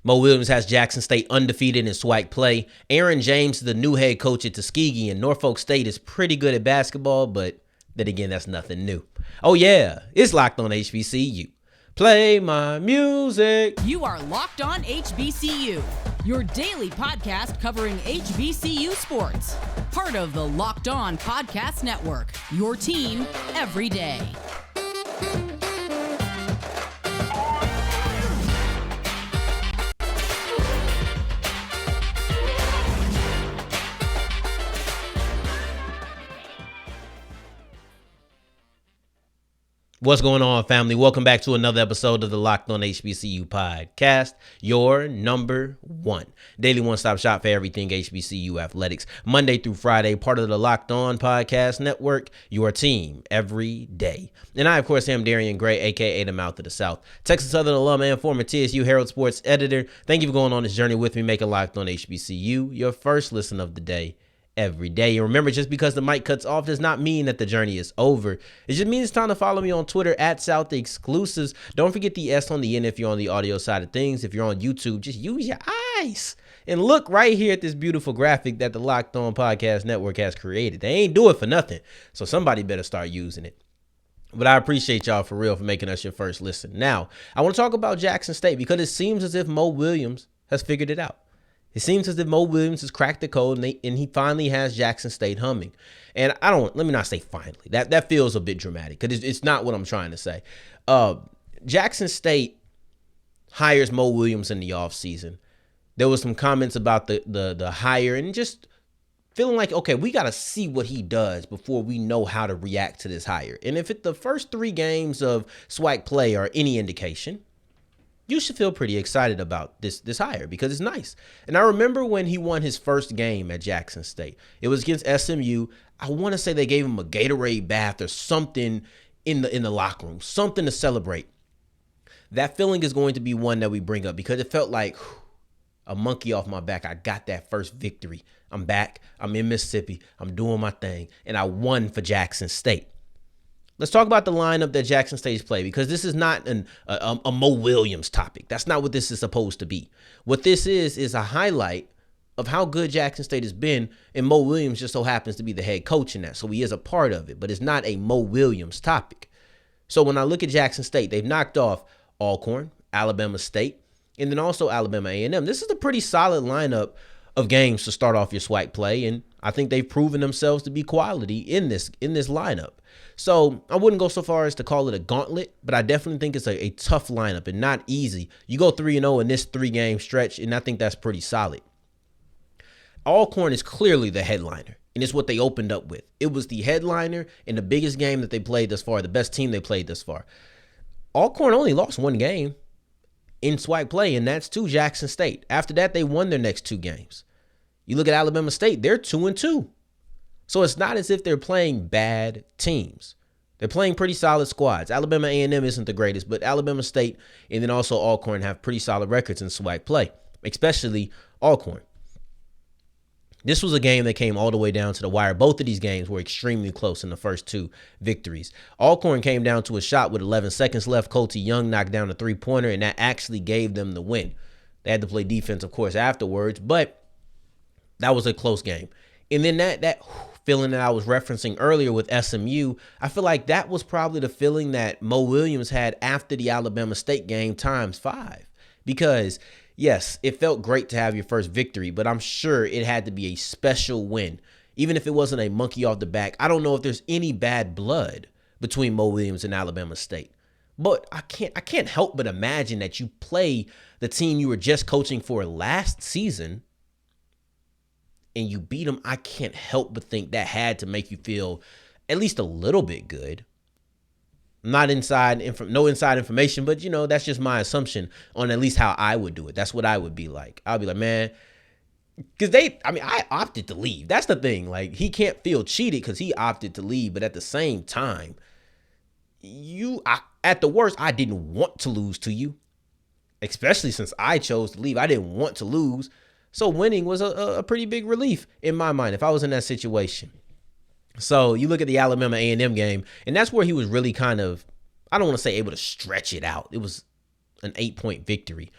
Mo Williams has Jackson State undefeated in SWAC play. Aaron James is the new head coach at Tuskegee, and Norfolk State is pretty good at basketball, but then again, that's nothing new. Oh yeah, it's Locked On HBCU. Play my music. You are Locked On HBCU, your daily podcast covering HBCU sports. Part of the Locked On Podcast Network, your team every day. What's going on, family? Welcome back to another episode of the Locked On HBCU podcast, your number one daily one-stop shop for everything HBCU athletics, Monday through Friday, part of the Locked On Podcast Network, your team every day. And I, of course, am Darian Gray, a.k.a. the Mouth of the South, Texas Southern alum and former TSU Herald Sports editor. Thank you for going on this journey with me, making Locked On HBCU your first listen of the day. Every day. And remember, just because the mic cuts off does not mean that the journey is over. It just means it's time to follow me on Twitter at South Exclusives. Don't forget the S on the end if you're on the audio side of things. If you're on YouTube, just use your eyes and look right here at this beautiful graphic that the Locked On Podcast Network has created. They ain't do it for nothing, so somebody better start using it. But I appreciate y'all for real for making us your first listen. Now, I want to talk about Jackson State because it seems as if Mo Williams has figured it out. It seems as if Mo Williams has cracked the code and he finally has Jackson State humming. And let me not say finally. That feels a bit dramatic because it's not what I'm trying to say. Jackson State hires Mo Williams in the offseason. There was some comments about the hire and just feeling like, okay, we got to see what he does before we know how to react to this hire. And if the first 3 games of SWAC play are any indication, you should feel pretty excited about this hire because it's nice. And I remember when he won his first game at Jackson State. It was against SMU. I want to say they gave him a Gatorade bath or something in the locker room, something to celebrate. That feeling is going to be one that we bring up because it felt like a monkey off my back. I got that first victory. I'm back. I'm in Mississippi. I'm doing my thing. And I won for Jackson State. Let's talk about the lineup that Jackson State's play because this is not a Mo Williams topic. That's not what this is supposed to be. What this is a highlight of how good Jackson State has been, and Mo Williams just so happens to be the head coach in that, so he is a part of it, but it's not a Mo Williams topic. So when I look at Jackson State, they've knocked off Alcorn, Alabama State, and then also Alabama A&M. This is a pretty solid lineup of games to start off your SWAC play, and I think they've proven themselves to be quality in this lineup. So I wouldn't go so far as to call it a gauntlet, but I definitely think it's a tough lineup and not easy. You go 3-0 in this 3-game stretch, and I think that's pretty solid. Alcorn is clearly the headliner, and it's what they opened up with. It was the headliner in the biggest game that they played thus far, the best team they played thus far. Alcorn only lost 1 game in SWAC play, and that's to Jackson State. After that, they won their next 2 games. You look at Alabama State, they're 2-2. So it's not as if they're playing bad teams. They're playing pretty solid squads. Alabama A&M isn't the greatest, but Alabama State and then also Alcorn have pretty solid records in SWAC play, especially Alcorn. This was a game that came all the way down to the wire. Both of these games were extremely close in the first 2 victories. Alcorn came down to a shot with 11 seconds left. Colty Young knocked down a 3-pointer, and that actually gave them the win. They had to play defense, of course, afterwards, but that was a close game. And then that feeling that I was referencing earlier with SMU, I feel like that was probably the feeling that Mo Williams had after the Alabama State game ×5. Because, yes, it felt great to have your first victory, but I'm sure it had to be a special win. Even if it wasn't a monkey off the back, I don't know if there's any bad blood between Mo Williams and Alabama State. But I can't help but imagine that you play the team you were just coaching for last season and you beat them. I can't help but think that had to make you feel at least a little bit good. No inside information, but that's just my assumption on at least how I would do it. That's what I would be like. I'll be like, man, because I opted to leave. That's the thing. Like, he can't feel cheated because he opted to leave, but at the same time, at the worst, I didn't want to lose to you, especially since I chose to leave. I didn't want to lose. So winning was a pretty big relief in my mind if I was in that situation. So you look at the Alabama A&M game, and that's where he was really kind of, I don't want to say able to stretch it out. It was an 8-point victory.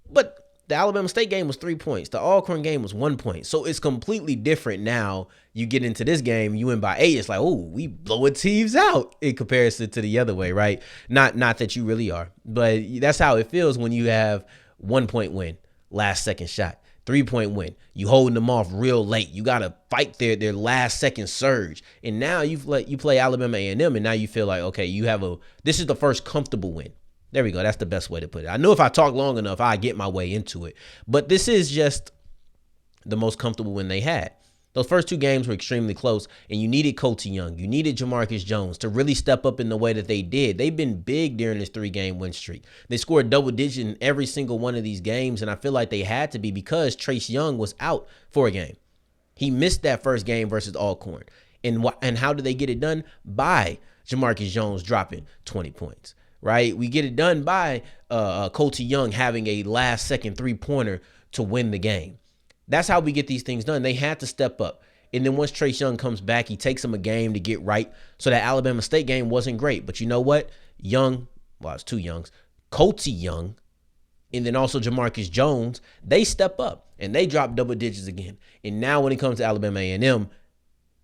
But The Alabama State game was 3 points. The Alcorn game was 1 point. So it's completely different now. You get into this game, you win by 8. It's like, oh, we blowing teams out in comparison to the other way, right? Not that you really are, but that's how it feels when you have 1 point win, last second shot, 3 point win. You holding them off real late. You got to fight their last second surge. And now you play Alabama A&M, and now you feel like, okay, this is the first comfortable win. There we go. That's the best way to put it. I know if I talk long enough, I get my way into it. But this is just the most comfortable win they had. Those first 2 games were extremely close, and you needed Coty Young. You needed Jamarcus Jones to really step up in the way that they did. They've been big during this 3-game win streak. They scored double digit in every single one of these games, and I feel like they had to be because Trace Young was out for a game. He missed that first game versus Alcorn. And how did they get it done? By Jamarcus Jones dropping 20 points. Right? We get it done by Coty Young having a last-second 3-pointer to win the game. That's how we get these things done. They had to step up. And then once Trace Young comes back, he takes him a game to get right. So that Alabama State game wasn't great. But you know what? It's 2 Youngs. Coty Young and then also Jamarcus Jones, they step up and they drop double digits again. And now when it comes to Alabama A&M,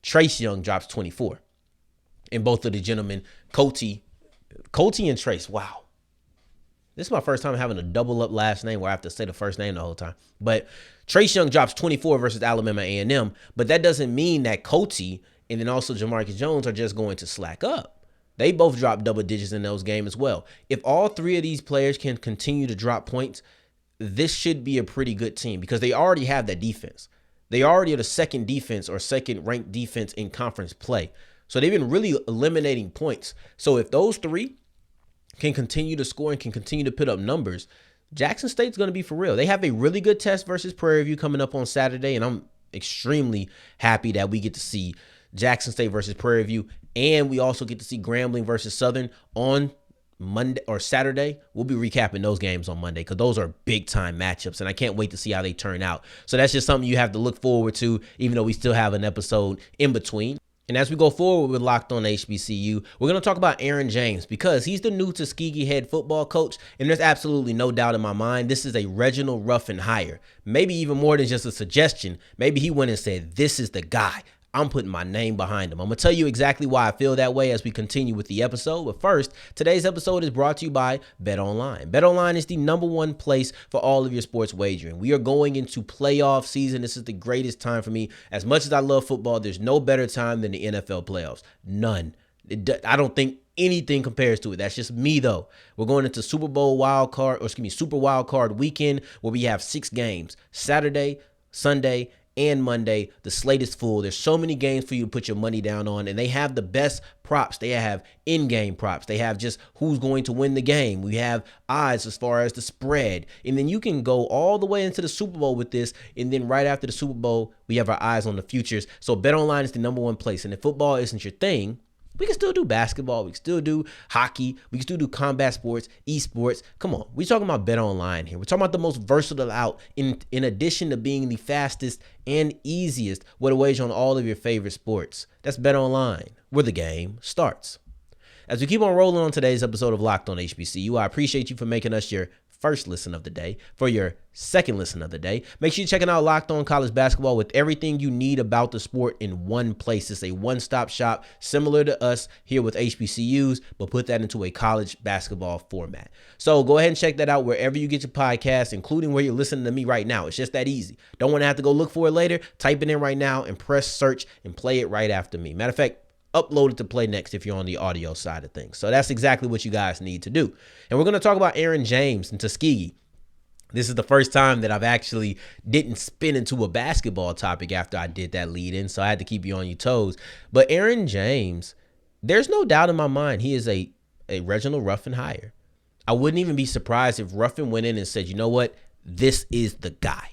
Trace Young drops 24. And both of the gentlemen, Coty and Trace, wow. This is my first time having a double up last name where I have to say the first name the whole time. But Trace Young drops 24 versus Alabama A&M, but that doesn't mean that Coty and then also Jamarcus Jones are just going to slack up. They both dropped double digits in those games as well. If all 3 of these players can continue to drop points, this should be a pretty good team because they already have that defense. They already are the second defense or second ranked defense in conference play. So they've been really eliminating points. So if those 3 can continue to score and can continue to put up numbers, Jackson State's going to be for real. They have a really good test versus Prairie View coming up on Saturday, and I'm extremely happy that we get to see Jackson State versus Prairie View, and we also get to see Grambling versus Southern on Monday or Saturday. We'll be recapping those games on Monday because those are big-time matchups, and I can't wait to see how they turn out. So that's just something you have to look forward to, even though we still have an episode in between. And as we go forward with Locked On HBCU, we're going to talk about Aaron James because he's the new Tuskegee head football coach. And there's absolutely no doubt in my mind, this is a Reginald Ruffin hire. Maybe even more than just a suggestion. Maybe he went and said, this is the guy. I'm putting my name behind him. I'm going to tell you exactly why I feel that way as we continue with the episode. But first, today's episode is brought to you by BetOnline. BetOnline is the #1 place for all of your sports wagering. We are going into playoff season. This is the greatest time for me. As much as I love football, there's no better time than the NFL playoffs. None. I don't think anything compares to it. That's just me, though. We're going into Super Wild Card weekend where we have 6 games. Saturday, Sunday, and Monday. The slate is full. There's so many games for you to put your money down on, and they have the best props. They have in-game props. They have just who's going to win the game. We have odds as far as the spread, and then you can go all the way into the Super Bowl with this, and then right after the Super Bowl, we have our eyes on the futures. So BetOnline is the #1 place, and if football isn't your thing, we can still do basketball. We can still do hockey. We can still do combat sports, esports. Come on. We're talking about BetOnline here. We're talking about the most versatile out in addition to being the fastest and easiest way to wager on all of your favorite sports. That's BetOnline, where the game starts. As we keep on rolling on today's episode of Locked On HBCU, I appreciate you for making us your first listen of the day. For your second listen of the day, make sure you're checking out Locked On College Basketball with everything you need about the sport in one place. It's a one-stop shop similar to us here with HBCUs, but put that into a college basketball format. So go ahead and check that out wherever you get your podcast, including where you're listening to me right now. It's just that easy. Don't want to have to go look for it later. Type it in right now and press search and play it right after me. Matter of fact, upload it to play next if you're on the audio side of things. So that's exactly what you guys need to do. And we're going to talk about Aaron James and Tuskegee. This is the first time that I've actually didn't spin into a basketball topic after I did that lead in, so I had to keep you on your toes. But Aaron James, there's no doubt in my mind he is a Reginald Ruffin hire. I wouldn't even be surprised if Ruffin went in and said, you know what, this is the guy.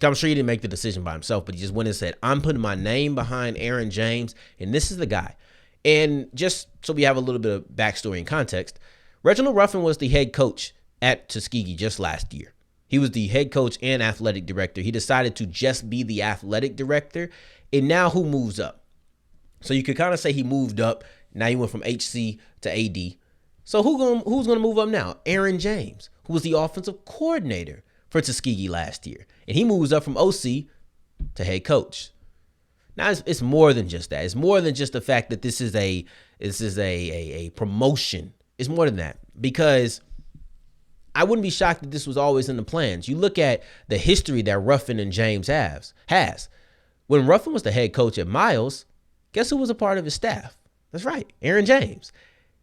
I'm sure he didn't make the decision by himself, but he just went and said, I'm putting my name behind Aaron James, and this is the guy. And just so we have a little bit of backstory and context, Reginald Ruffin was the head coach at Tuskegee just last year. He was the head coach and athletic director. He decided to just be the athletic director, and now who moves up? So you could kind of say he moved up. Now he went from HC to AD. So who's gonna move up now? Aaron James, who was the offensive coordinator for Tuskegee last year, and he moves up from OC to head coach. Now it's more than just that. It's more than just the fact that this is a promotion. It's more than that, because I wouldn't be shocked that this was always in the plans. You look at the history that Ruffin and James has. When Ruffin was the head coach at Miles, guess who was a part of his staff? That's right, Aaron James.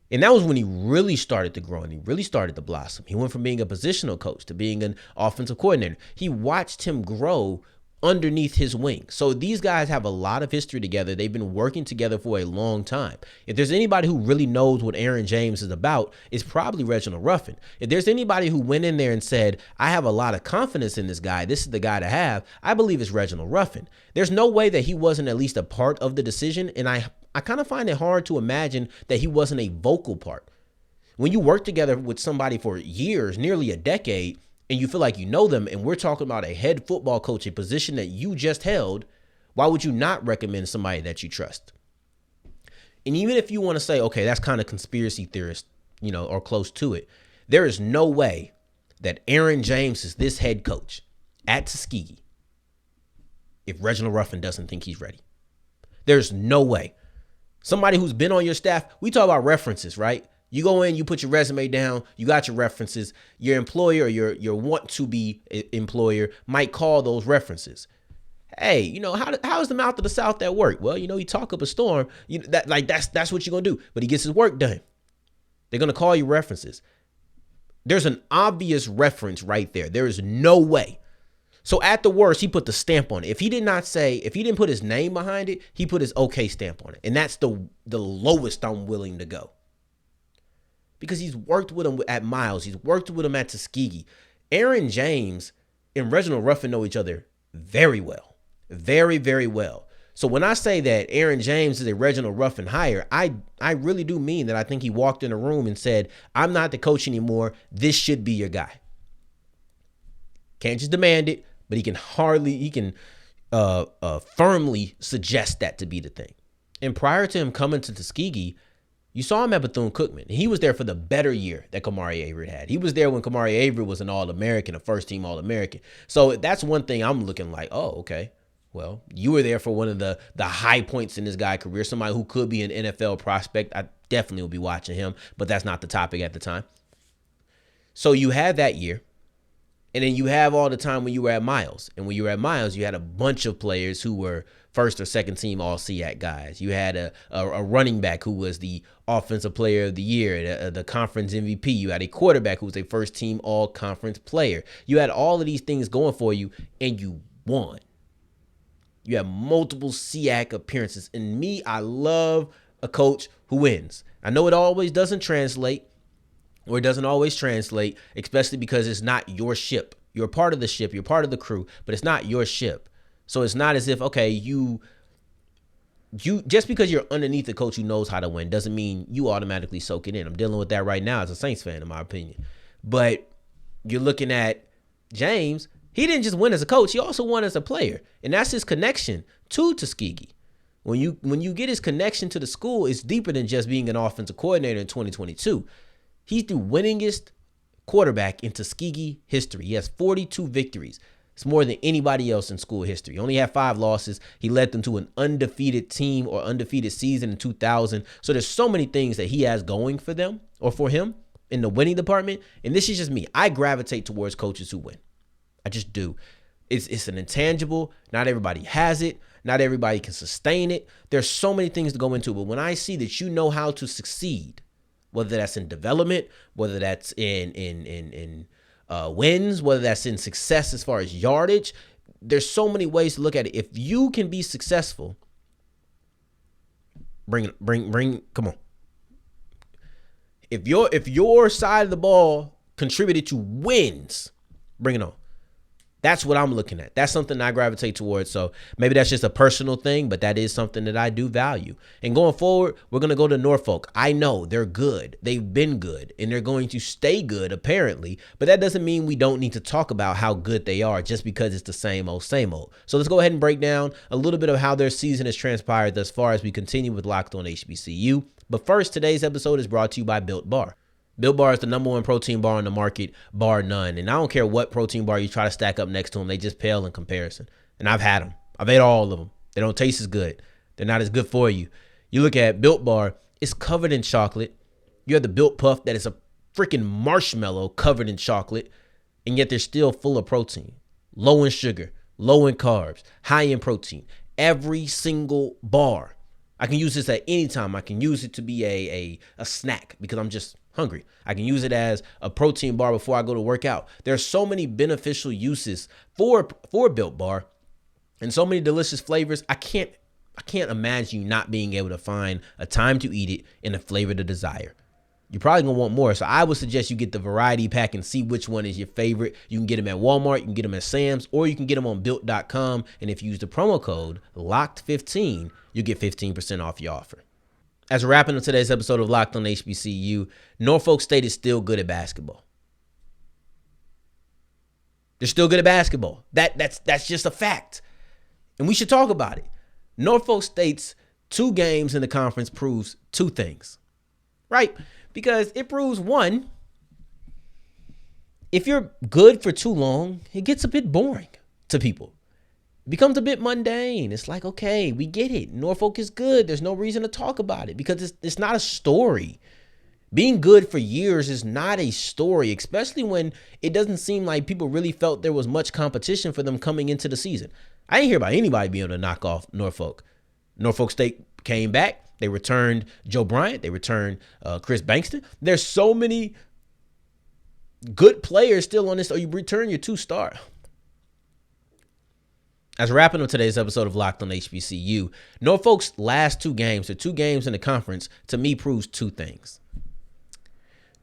And that was when he really started to grow and he really started to blossom. He went from being a positional coach to being an offensive coordinator. He watched him grow underneath his wing. So these guys have a lot of history together. They've been working together for a long time. If there's anybody who really knows what Aaron James is about, it's probably Reginald Ruffin. If there's anybody who went in there and said, I have a lot of confidence in this guy, this is the guy to have, I believe it's Reginald Ruffin. There's no way that he wasn't at least a part of the decision. And I kind of find it hard to imagine that he wasn't a vocal part. When you work together with somebody for years, nearly a decade, and you feel like you know them, and we're talking about a head football coach, a position that you just held, why would you not recommend somebody that you trust? And even if you want to say, okay, that's kind of conspiracy theorist, or close to it, there is no way that Aaron James is this head coach at Tuskegee if Reginald Ruffin doesn't think he's ready. There's no way. Somebody who's been on your staff, we talk about references, right? You go in, you put your resume down, you got your references. Your employer or your want-to-be employer might call those references. Hey, how is the mouth of the South at work? Well, you talk up a storm. That's what you're going to do. But he gets his work done. They're going to call you references. There's an obvious reference right there. There is no way. So at the worst, he put the stamp on it. If he didn't put his name behind it, he put his okay stamp on it. And that's the lowest I'm willing to go. Because he's worked with him at Miles. He's worked with him at Tuskegee. Aaron James and Reginald Ruffin know each other very well. Very, very well. So when I say that Aaron James is a Reginald Ruffin hire, I really do mean that I think he walked in a room and said, I'm not the coach anymore. This should be your guy. Can't just demand it, but he can firmly suggest that to be the thing. And prior to him coming to Tuskegee, you saw him at Bethune-Cookman. He was there for the better year that Kamari Avery had. He was there when Kamari Avery was an All-American, a first-team All-American. So that's one thing I'm looking like, oh, okay. Well, you were there for one of the high points in this guy's career, somebody who could be an NFL prospect. I definitely will be watching him, but that's not the topic at the time. So you had that year, and then you have all the time when you were at Miles. And when you were at Miles, you had a bunch of players who were first or second team All-SEAC guys. You had a running back who was the offensive player of the year, the conference MVP. You had a quarterback who was a first team all-conference player. You had all of these things going for you, and you won. You have multiple SEAC appearances. And me, I love a coach who wins. I know it always doesn't translate, or it doesn't always translate, especially because it's not your ship. You're part of the ship. You're part of the crew, but it's not your ship. So it's not as if, okay, you just because you're underneath the coach who knows how to win doesn't mean you automatically soak it in. I'm dealing with that right now as a Saints fan, in my opinion. But you're looking at James. He didn't just win as a coach. He also won as a player. And that's his connection to Tuskegee. When you get his connection to the school, it's deeper than just being an offensive coordinator in 2022. He's the winningest quarterback in Tuskegee history. He has 42 victories. It's more than anybody else in school history. He only had 5 losses. He led them to an undefeated team or undefeated season in 2000. So there's so many things that he has going for them or for him in the winning department. And this is just me. I gravitate towards coaches who win. I just do. It's an intangible. Not everybody has it. Not everybody can sustain it. There's so many things to go into. But when I see that you know how to succeed, whether that's in development, whether that's in wins, whether that's in success as far as yardage, there's so many ways to look at it. If you can be successful, bring, come on. If your side of the ball contributed to wins, bring it on. That's what I'm looking at. That's something I gravitate towards. So maybe that's just a personal thing, but that is something that I do value. And going forward, we're going to go to Norfolk. I know they're good. They've been good, and they're going to stay good, apparently. But that doesn't mean we don't need to talk about how good they are just because it's the same old, same old. So let's go ahead and break down a little bit of how their season has transpired thus far as we continue with Locked On HBCU. But first, today's episode is brought to you by Built Bar. Built Bar is the #1 protein bar on the market, bar none. And I don't care what protein bar you try to stack up next to them. They just pale in comparison. And I've had them. I've ate all of them. They don't taste as good. They're not as good for you. You look at Built Bar, it's covered in chocolate. You have the Built Puff that is a freaking marshmallow covered in chocolate. And yet they're still full of protein. Low in sugar, low in carbs, high in protein. Every single bar. I can use this at any time. I can use it to be a snack because I'm just hungry. I can use it as a protein bar before I go to work out. There's so many beneficial uses for Built Bar and so many delicious flavors. I can't imagine you not being able to find a time to eat it in a flavor to desire. You're probably going to want more. So I would suggest you get the variety pack and see which one is your favorite. You can get them at Walmart, you can get them at Sam's, or you can get them on built.com. And if you use the promo code LOCKED15, you get 15% off your offer. As we're wrapping up today's episode of Locked on HBCU, Norfolk State is still good at basketball. They're still good at basketball. That's just a fact. And we should talk about it. Norfolk State's 2 games in the conference proves 2 things, right? Because it proves, one, if you're good for too long, it gets a bit boring to people. It becomes a bit mundane. It's like, okay, we get it. Norfolk is good. There's no reason to talk about it because it's not a story. Being good for years is not a story, especially when it doesn't seem like people really felt there was much competition for them coming into the season. I didn't hear about anybody being able to knock off Norfolk. Norfolk State came back. They returned Joe Bryant. They returned Chris Bankston. There's so many good players still on this. Or you return your 2-star. As we're wrapping up today's episode of Locked on HBCU, Norfolk's last 2 games, the 2 games in the conference, to me proves 2 things.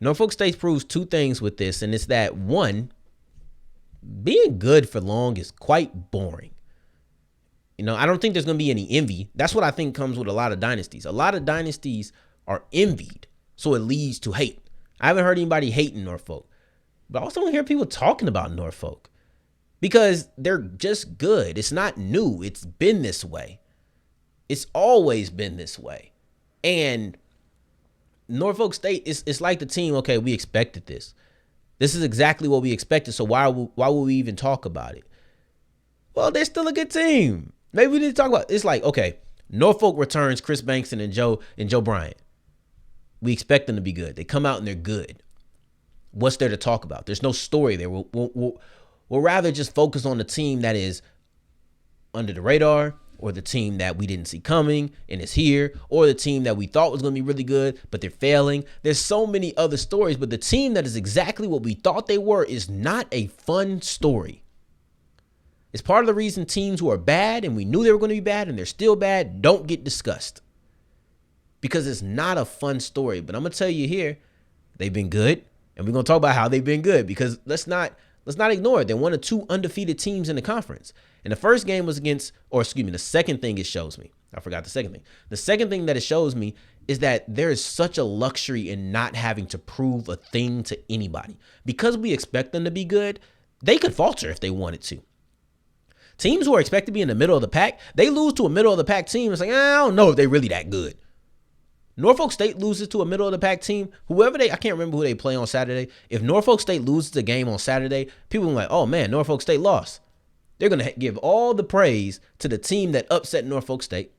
Norfolk State proves 2 things with this, and it's that, one, being good for long is quite boring. You know, I don't think there's going to be any envy. That's what I think comes with a lot of dynasties. A lot of dynasties are envied, so it leads to hate. I haven't heard anybody hating Norfolk, but I also don't hear people talking about Norfolk because they're just good. It's not new. It's been this way. It's always been this way. And Norfolk State, it's like the team, okay, we expected this. This is exactly what we expected, so why would we even talk about it? Well, they're still a good team. Maybe we need to talk about it. It's like, okay, Norfolk returns Chris Bankston and Joe Bryant. We expect them to be good. They come out and they're good. What's there to talk about? There's no story there. We'll rather just focus on the team that is under the radar, or the team that we didn't see coming and is here, or the team that we thought was going to be really good, but they're failing. There's so many other stories, but the team that is exactly what we thought they were is not a fun story. It's part of the reason teams who are bad and we knew they were going to be bad and they're still bad don't get discussed, because it's not a fun story. But I'm going to tell you here, they've been good, and we're going to talk about how they've been good, because let's not ignore it. They're one of 2 undefeated teams in the conference. And the first game was the second thing it shows me. I forgot the second thing. The second thing that it shows me is that there is such a luxury in not having to prove a thing to anybody. Because we expect them to be good, they could falter if they wanted to. Teams who are expected to be in the middle of the pack, they lose to a middle of the pack team. It's like, I don't know if they're really that good. Norfolk State loses to a middle of the pack team. I can't remember who they play on Saturday. If Norfolk State loses the game on Saturday, people are like, oh man, Norfolk State lost. They're going to give all the praise to the team that upset Norfolk State.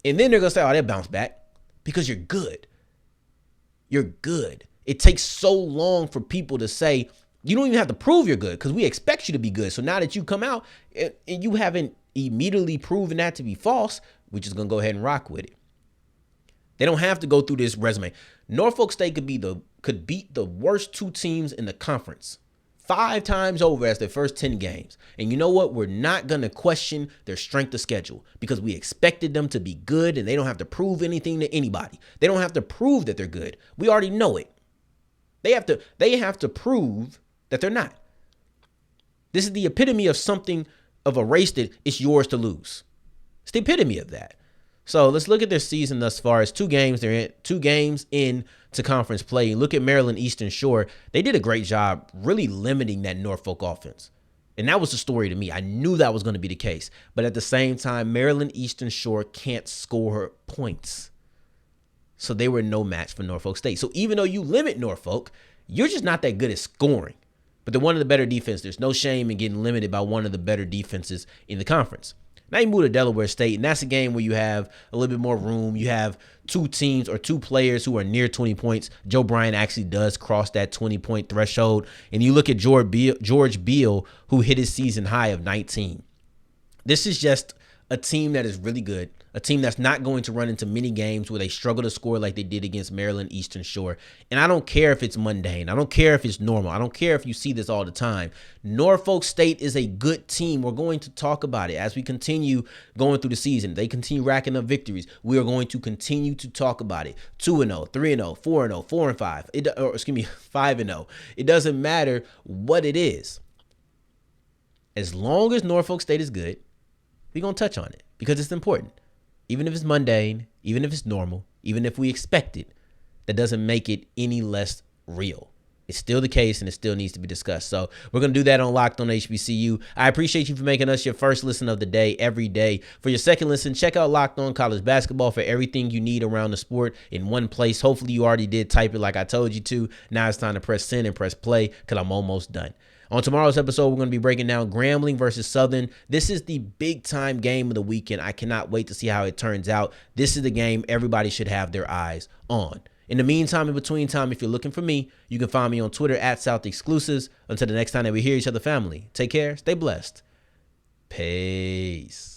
And then they're going to say, oh, they bounced back, because you're good. You're good. It takes so long for people to say, you don't even have to prove you're good, because we expect you to be good. So now that you come out and you haven't immediately proven that to be false, we're just going to go ahead and rock with it. They don't have to go through this resume. Norfolk State could beat the worst 2 teams in the conference 5 times over as their first 10 games. And you know what? We're not going to question their strength of schedule, because we expected them to be good, and they don't have to prove anything to anybody. They don't have to prove that they're good. We already know it. They have to prove that they're not. This is the epitome of something, of a race that it's yours to lose. It's the epitome of that. So let's look at their season thus far. It's 2 games. They're in 2 games into conference play. Look at Maryland Eastern Shore. They did a great job really limiting that Norfolk offense. And that was the story to me. I knew that was going to be the case. But at the same time, Maryland Eastern Shore can't score points. So they were no match for Norfolk State. So even though you limit Norfolk, you're just not that good at scoring. But they're one of the better defenses. There's no shame in getting limited by one of the better defenses in the conference. Now you move to Delaware State, and that's a game where you have a little bit more room. You have two teams or two players who are near 20 points. Joe Bryant actually does cross that 20-point threshold. And you look at George Beal, who hit his season high of 19. This is just a team that is really good, a team that's not going to run into many games where they struggle to score like they did against Maryland Eastern Shore. And I don't care if it's mundane. I don't care if it's normal. I don't care if you see this all the time. Norfolk State is a good team. We're going to talk about it as we continue going through the season. They continue racking up victories. We are going to continue to talk about it. 2-0, 3-0, 4-0, 4-5. 5-0. It doesn't matter what it is. As long as Norfolk State is good, we're going to touch on it because it's important. Even if it's mundane, even if it's normal, even if we expect it, that doesn't make it any less real. It's still the case and it still needs to be discussed. So we're going to do that on Locked On HBCU. I appreciate you for making us your first listen of the day every day. For your second listen, check out Locked On College Basketball for everything you need around the sport in one place. Hopefully you already did type it like I told you to. Now it's time to press send and press play because I'm almost done. On tomorrow's episode, we're going to be breaking down Grambling versus Southern. This is the big-time game of the weekend. I cannot wait to see how it turns out. This is the game everybody should have their eyes on. In the meantime, in between time, if you're looking for me, you can find me on Twitter at South Exclusives. Until the next time that we hear each other, family, take care, stay blessed. Peace.